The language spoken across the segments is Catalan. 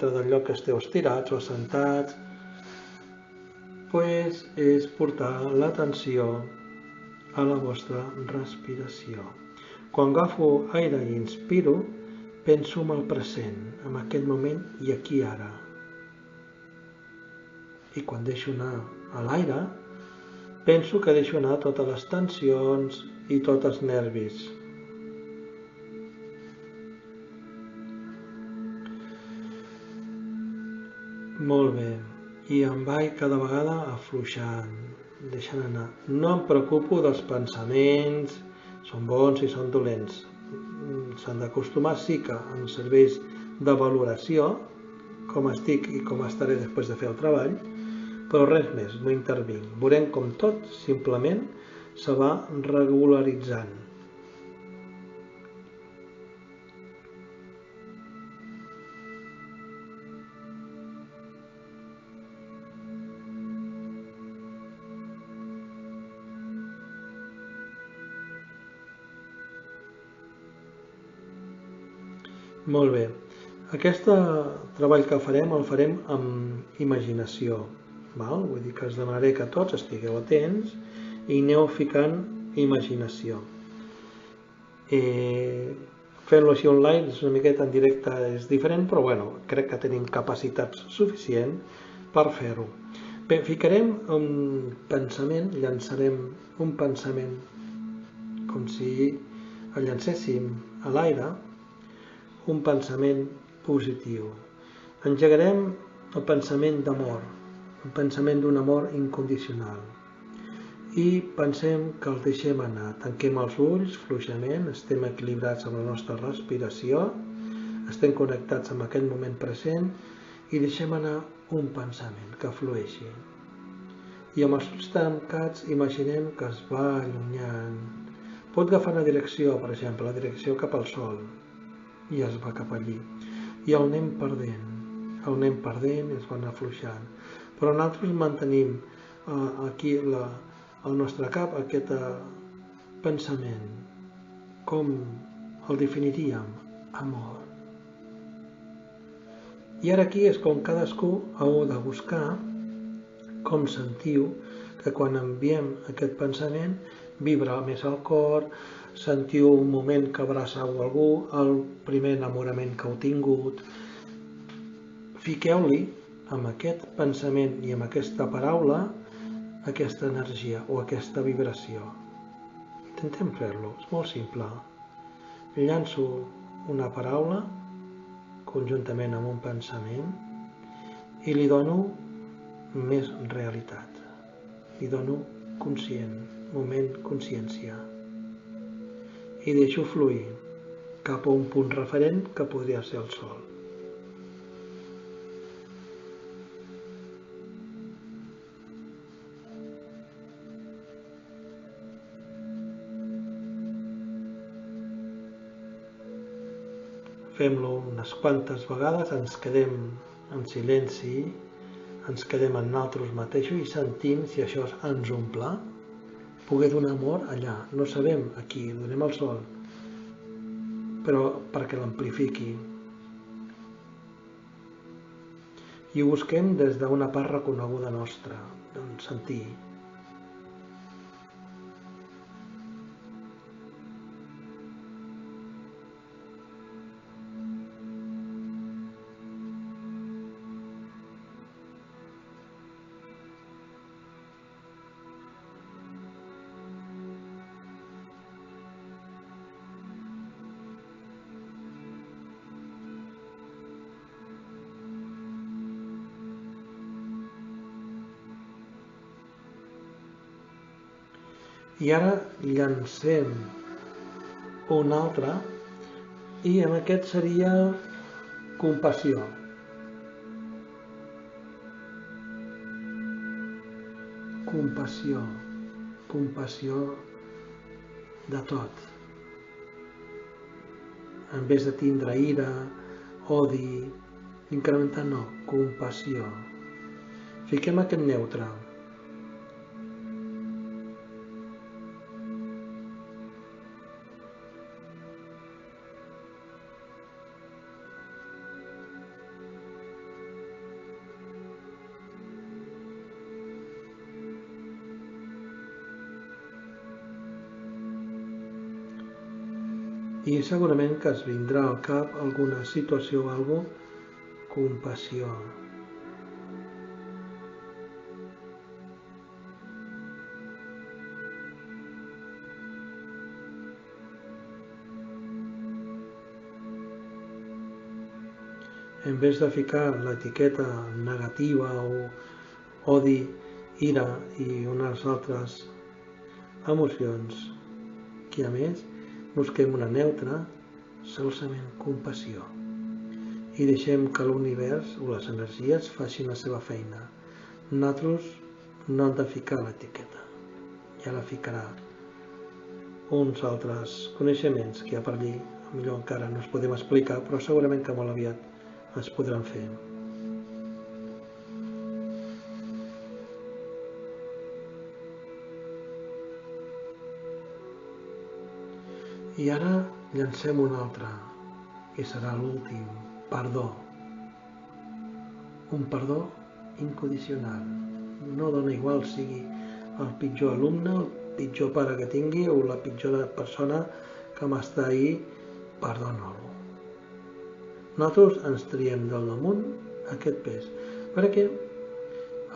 dintre del lloc que esteu estirats o assentats, és portar l'atenció a la vostra respiració. Quan agafo aire i inspiro, penso en el present, en aquest moment i aquí ara. I quan deixo anar a l'aire, penso que deixo anar totes les tensions i tots els nervis. Molt bé. I em vaig cada vegada afluixant, deixant anar. No em preocupo dels pensaments, són bons i són dolents. S'han d'acostumar, sí que em serveix de valoració, com estic i com estaré després de fer el treball, però res més, no intervinc. Veurem com tot simplement se va regularitzant. Molt bé. Aquest treball que farem el farem amb imaginació. Vull dir que us demanaré que tots estigueu atents i aneu ficant imaginació. Fent-lo així online és una miqueta en directe, és diferent, però crec que tenim capacitats suficients per fer-ho. Bé, ficarem un pensament, llançarem un pensament com si el llancéssim a l'aire, un pensament positiu. Engegarem el pensament d'amor, un pensament d'un amor incondicional. I pensem que el deixem anar. Tanquem els ulls fluixament, estem equilibrats amb la nostra respiració, estem connectats amb aquest moment present i deixem anar un pensament que flueixi. I amb els ulls tancats imaginem que es va allunyant. Pot agafar una direcció, per exemple, la direcció cap al sol, i es va cap allí. I el anem perdent i es va anar afluixant. Però nosaltres mantenim aquí al nostre cap aquest pensament. Com el definiríem? Amor. I ara aquí és com cadascú heu de buscar com sentiu que quan enviem aquest pensament vibra més el cor, sentiu un moment que abraçeu algú, el primer enamorament que heu tingut. Fiqueu-li amb aquest pensament i amb aquesta paraula aquesta energia o aquesta vibració. Intentem fer-lo, és molt simple. Llanço una paraula conjuntament amb un pensament i li dono més realitat. Li dono conscient, moment, consciència. I deixo fluir cap a un punt referent que podria ser el sol. Fem-lo unes quantes vegades, ens quedem en silenci, ens quedem en nosaltres mateixos i sentim si això ens omple. Poder donar amor allà, no sabem a qui, donem al sol, però perquè l'amplifiqui. I ho busquem des d'una part reconeguda nostra, doncs sentir. I ara llancem un altre i en aquest seria compassió. Compassió. Compassió de tot. En vez de tindre ira, odi, incrementar no, compassió. Fiquem aquest neutre. I segurament que es vindrà al cap alguna situació o alguna compassió. En vez de ficar l'etiqueta negativa o odi, ira i unes altres emocions que a més busquem una neutra, solament compassió, i deixem que l'univers o les energies facin la seva feina. Nosaltres no hem de ficar l'etiqueta, ja la ficarà uns altres coneixements que hi ha per allí, millor encara no es podem explicar, però segurament que molt aviat es podran fer. I ara llancem un altre, que serà l'últim, perdó. Un perdó incondicional. No dona igual sigui el pitjor alumne, el pitjor pare que tingui o la pitjor persona que m'està ahí, perdona-lo. Nosaltres ens triem del damunt aquest pes, perquè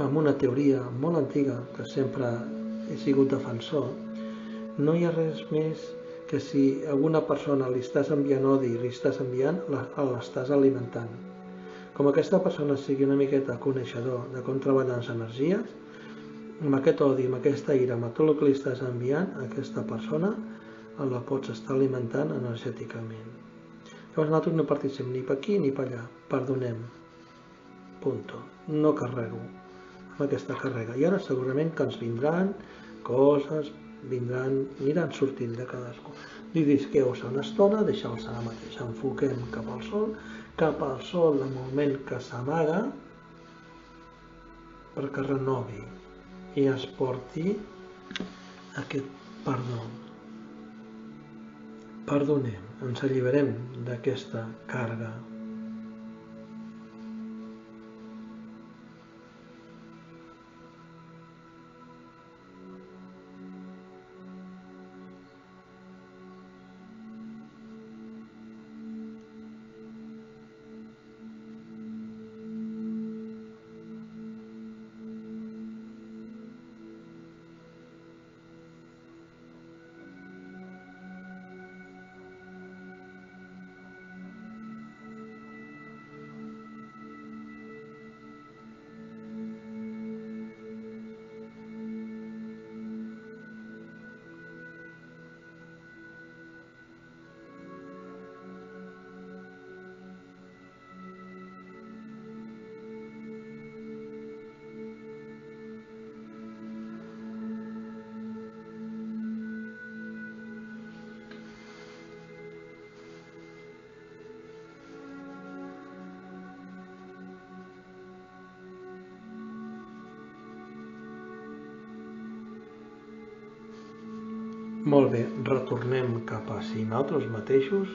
amb una teoria molt antiga que sempre he sigut defensor, no hi ha res més que si a alguna persona li estàs enviant odi i li estàs enviant, l'estàs alimentant. Com aquesta persona sigui una miqueta coneixedor de com treballar les energies, amb aquest odi, amb aquesta ira, amb tot el que li estàs enviant, aquesta persona la pots estar alimentant energèticament. Llavors nosaltres no participem ni per aquí ni per allà, perdonem, punto, no carrego amb aquesta càrrega. I ara segurament que ens vindran coses, aniran sortint de cadascú. Li disqueu-se una estona, deixeu-se ara mateix, enfoquem cap al sol el moment que s'amaga perquè renovi i es porti aquest perdó. Perdonem, ens alliberem d'aquesta càrrega. Molt bé, retornem cap a si nosaltres mateixos,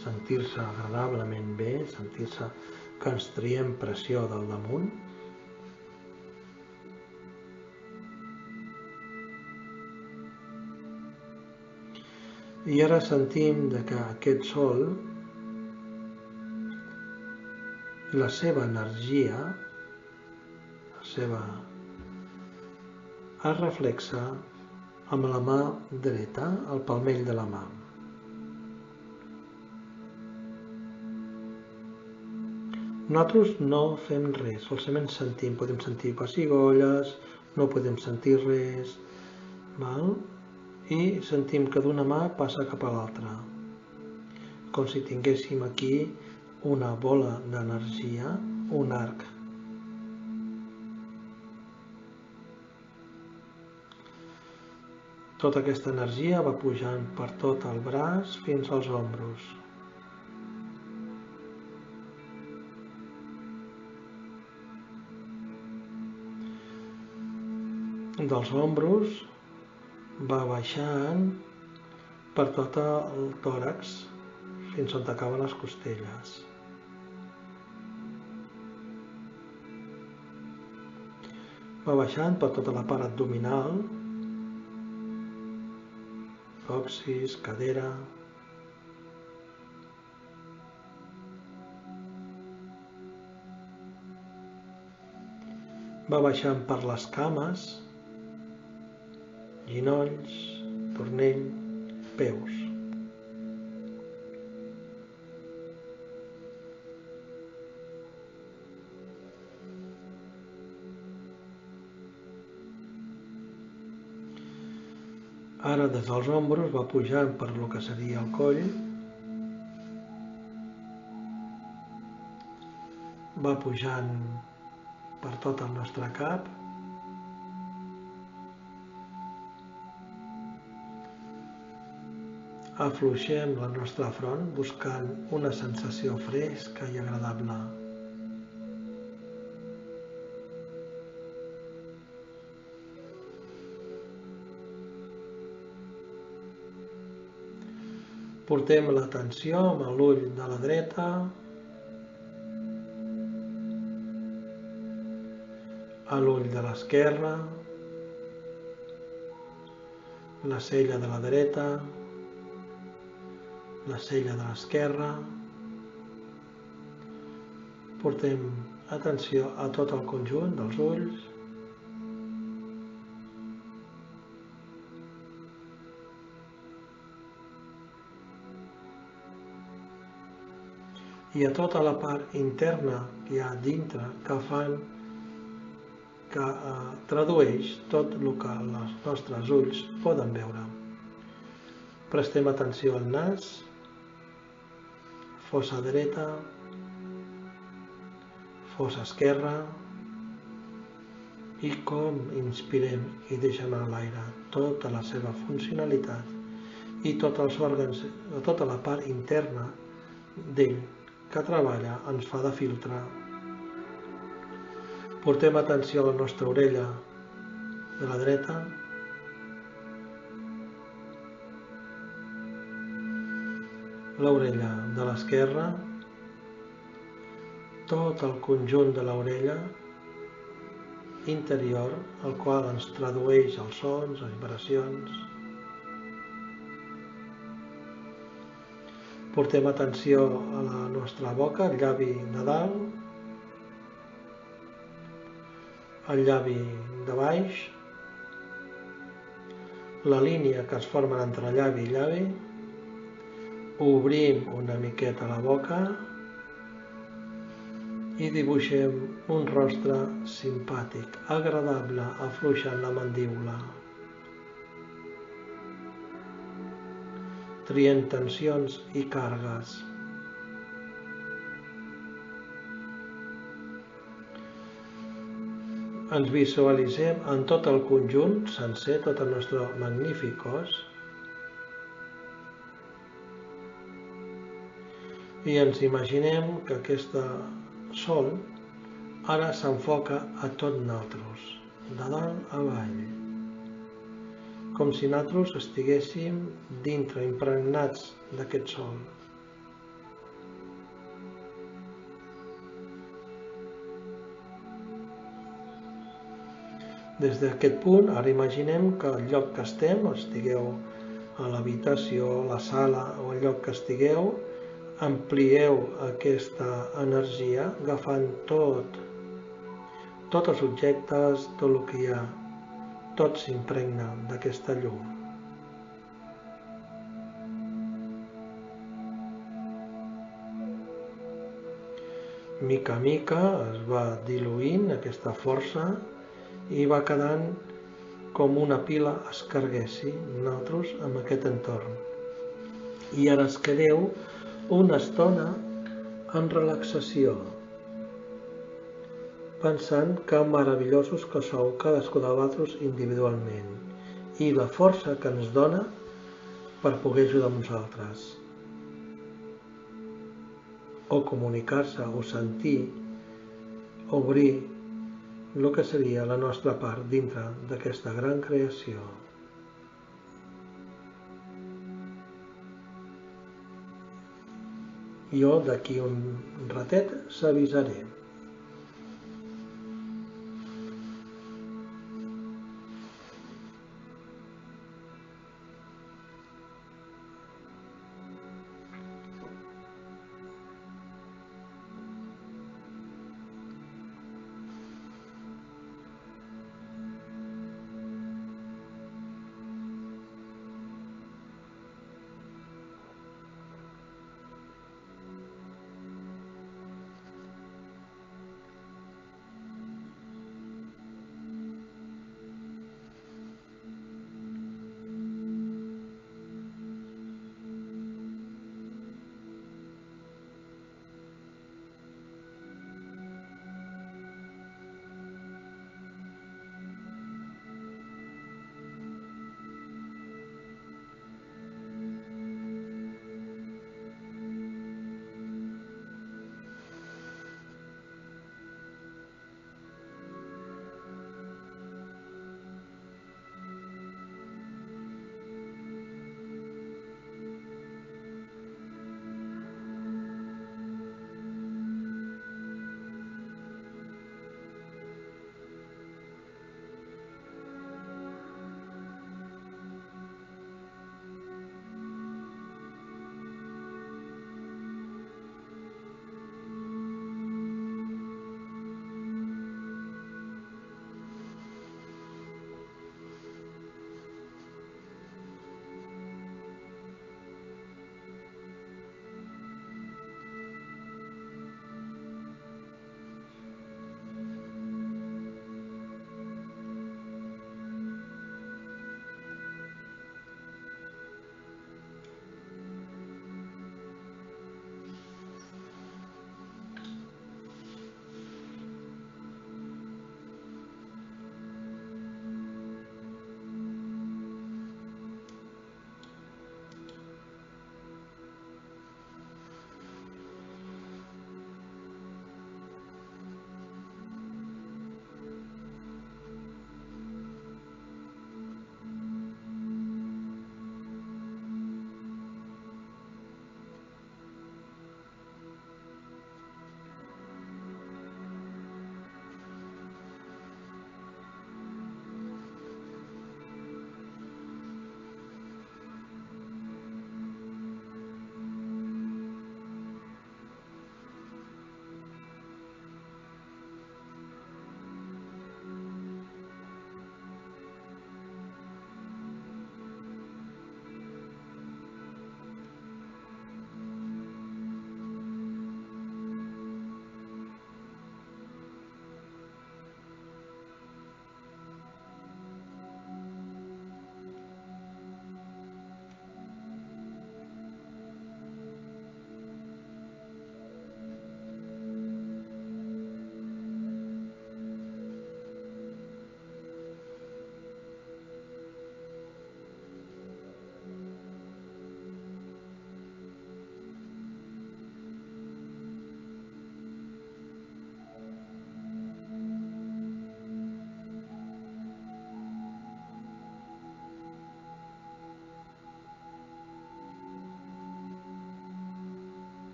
sentir-se agradablement bé, sentir-se que ens triem pressió del damunt. I ara sentim que aquest sol, la seva energia, es reflexa amb la mà dreta, el palmell de la mà. Nosaltres no fem res, solament sentim, podem sentir pessigolles, no podem sentir res, val? I sentim que d'una mà passa cap a l'altra, com si tinguéssim aquí una bola d'energia, un arc. Tota aquesta energia va pujant per tot el braç fins als ombros. Dels ombros va baixant per tot el tòrax fins on acaben les costelles. Va baixant per tota la part abdominal, còccix, cadera, va baixant per les cames, ginolls, turmell, peus. Ara des dels ombros va pujant per lo que seria el coll, va pujant per tot el nostre cap, afluixem la nostra front buscant una sensació fresca i agradable. Portem l'atenció amb l'ull de la dreta, a l'ull de l'esquerra, la cella de la dreta, la cella de l'esquerra. Portem atenció a tot el conjunt dels ulls. I a tota la part interna que hi ha dintre que tradueix tot el que els nostres ulls poden veure. Prestem atenció al nas, fossa dreta, fossa esquerra, i com inspirem i deixem a l'aire tota la seva funcionalitat i tots els òrgans, tota la part interna d'ell que treballa ens fa de filtre. Portem atenció a la nostra orella de la dreta, l'orella de l'esquerra, tot el conjunt de l'orella interior, el qual ens tradueix els sons, les vibracions. Portem atenció a la nostra boca, el llavi de dalt, el llavi de baix, la línia que es forma entre llavi i llavi. Obrim una miqueta la boca i dibuixem un rostre simpàtic, agradable, afluixant la mandíbula. Trient tensions i càrregues. Ens visualitzem en tot el conjunt sencer, tot el nostre magnífic cos, i ens imaginem que aquest sol ara s'enfoca a tot nosaltres, de dalt a avall, com si nosaltres estiguéssim dintre, impregnats d'aquest sol. Des d'aquest punt, ara imaginem que el lloc que estem, estigueu a l'habitació, a la sala o el lloc que estigueu, amplieu aquesta energia agafant tots els objectes, tot el que hi ha, tot s'impregna d'aquesta llum. Mica a mica es va diluint aquesta força i va quedant com una pila escarguessi nosaltres amb aquest entorn. I ara es quedeu una estona en relaxació, pensant que meravellosos que sou cadascú de vosaltres individualment i la força que ens dona per poder ajudar amb nosaltres. O comunicar-se, o sentir, obrir el que seria la nostra part dintre d'aquesta gran creació. Jo d'aquí un ratet s'avisaré.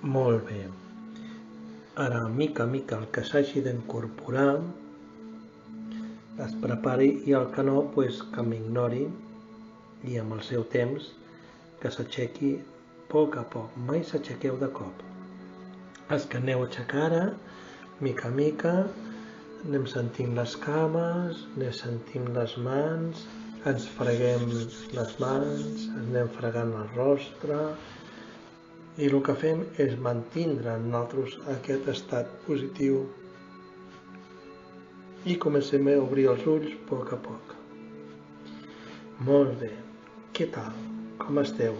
Molt bé. Ara, mica a mica, el que s'hagi d'incorporar es prepari i el que no, que m'ignori i amb el seu temps que s'aixequi a poc, mai s'aixequeu de cop. Els que aneu a aixecar ara, mica a mica, anem sentint les cames, anem sentint les mans, ens freguem les mans, anem fregant el rostre i el que fem és mantindre en nosaltres aquest estat positiu i comencem a obrir els ulls a poc. Molt bé. Què tal? Com esteu?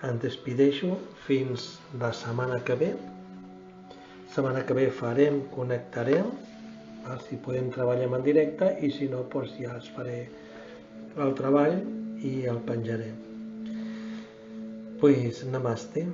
Em despedeixo fins la setmana que ve. La setmana que ve connectarem, si podem treballem en directe i si no, ja es faré el treball i el penjaré. Namaste.